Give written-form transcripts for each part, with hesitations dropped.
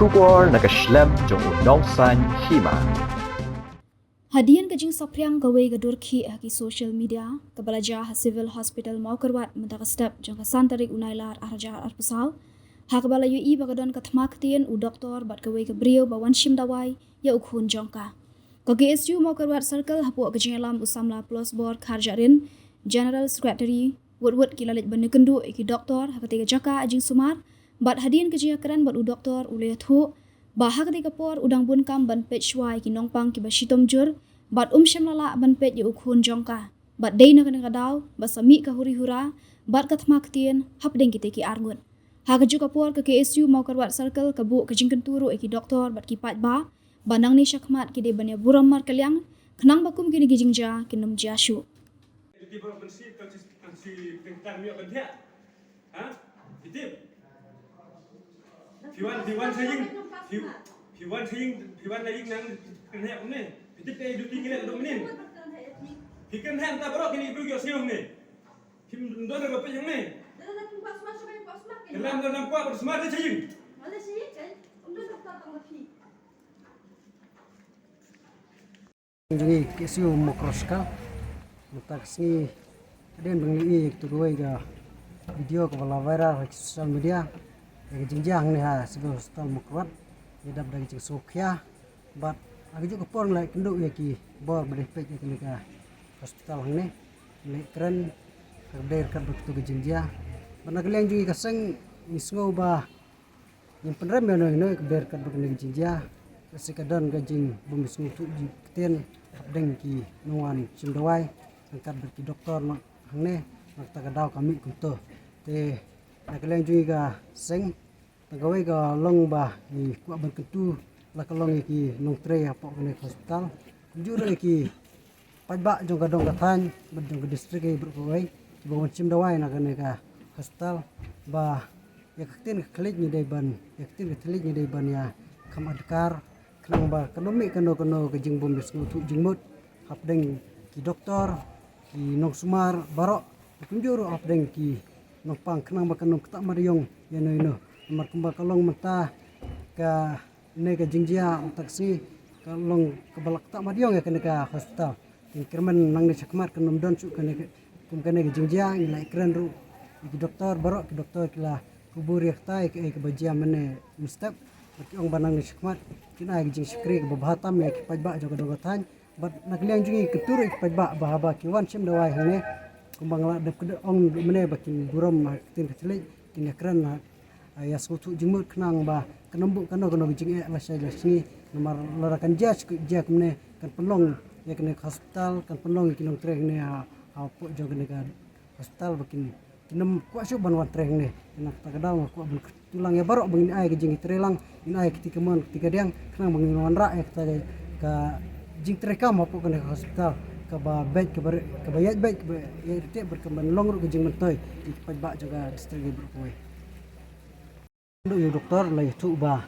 Shubor nakaslem jong unongsan hima. Hadian kajing sapriang gawe gadurki haki social media kabalaja civil hospital maukarwat mentaka step jong kasan tarik unailar arja arpasal hakabala yui bagadon kathmaktian u doktor bat gawe gabriyo bawan shim dawai ya ukhun jongka ko GSU maukarwat circle hapu kajing alam usamla plus board kharjarin general secretary wud kilalit benekendu iki doktor hakatiga jaka ajing sumar bat hadian kajing akaran bat u doktor ulayathu bahag di kapor udang bun kam ban pet shwai ki nongpang ki basitom jur bat sham lala ban pet yu ukhun jongka bat dei na kana daw basami ka huri hura bat kathma ktien hapdeng ki teki arngun haga ju kapor ke KSU maukarwat circle kabu ke jingken turu ki doktor bat ki pat ba banang ni syakmat ki de banya buram mar kaliang kenang bakum ki ni gijingja ki nom jashu di bawah bersih si tentang miak bendia ha ditip Piwan saying saying nang kenhek ni. Kita pay duty ngilek dok menin. Hikan hem ta borok kini ibu yo siung ni. Him ndon ga pe yang ni. Dalam dalam kuat bersmart saying. Mana sih kan? Untuk doktor tanggapi. Jadi kesiu mokroskal. Mutaksi den bengli itu dua ga video ke viral di sosial media. Yang jingjang ni ha civil hospital mukrawat dia dari jing sokya but agi juga porng lai kenduk ya ki bor berefek ya ke hospital hang ni keren kerder kan betul ke jingjang bana keleng juga kaseng isngo ba yang penrem ya no kerder kan betul ke jingjang kasikadan gajing bumis ngutu jikten deng ki nuan cimdawai angkat berki doktor hang ni nak tagadau kami kunto te nakeleng juga seng tagawai ga long ba ni kuat berketu la kalong ki nong tre apa kene hospital jure ki pajba jong gadong kathan bedong distrik e berkoi bawon cim dawai na kene ka hospital ba ya kaktin klik ni dai ban ya kaktin klik ni dai ban ya kam adkar kenang ba ekonomi keno ke jing bom bisnu tu jingmut hapdeng ki doktor ki nong sumar barok kunjuru hapdeng ki nong pang kenang ba kenong tak mariong ya no nomor kembang kalong mentah ke ne ke jingjia taksi kalong ke balak tak madiong ya kene ke hospital kirman nang ni sakmat ke nomdon su kene ke jingjia nilai keren ru ki doktor barok ki doktor kila kubur yak tai ke bajia mene mustap ki ong banang ni sakmat kina ki jing skri ke bahatam ya ki pajba jaga dogatan bat nakliang jungi keturu ki pajba bahaba ki wan sim dawai hane kumbang la de ong mene bakin buram tin kecil kini keren ya suatu jemut kenang ba kenembuk kano jing la sai lasni nomor larakan jas jak mene kan pelong ya kene hospital kan pelong kinong trek ne apa jo kene kan hospital bakin kinem kuat su ban wat trek ne nak tagadau kuat bul tulang ya barok bangin ai jing trelang in ai ketika mon ketika diang kenang bangin wan ra ya ka jing trekam apa kene hospital ka ba bed ka bayat bed ya te berkembang long ru jing mentoy di pajba juga distrik berkuai Ndu yu doktor lai tu ba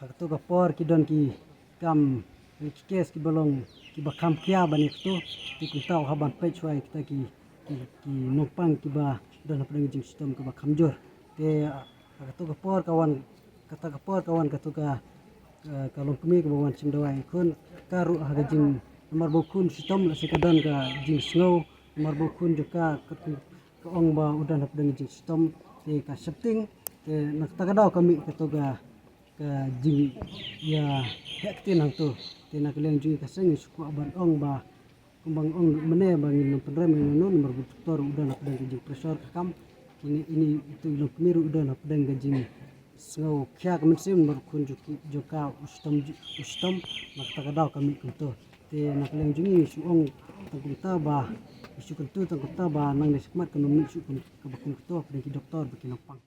hak tu kapor ki don ki kam ki kes ki bolong ki bakam kia bani tu ki tau haban pe chwai kita ki nopang ki ba don apa jing sistem ki bakam jor te hak tu kapor kawan kata ka kalong kemi ki bawan sim dawai kun karu hak jing nomor bokun sistem la sekadon ka jing snow nomor bokun juga ka ong ba udan apa jing sistem te ka setting nak tagadau kami ketoga ke jing ya hektin hang tu tina keleng jui kaseng suku aban ong ba kumbang ong mene bangin no penrem no nomor doktor udah nak dan jing pressure kam ini itu lo kemiru udah nak dan jing snow kya kemensim berkun joka ustom nak tagadau kami kunto tina keleng jui su ong tangkuta ba isu kuntu tangkuta ba nang nesikmat konomi su kun kabakun kuto pada doktor bagi nopang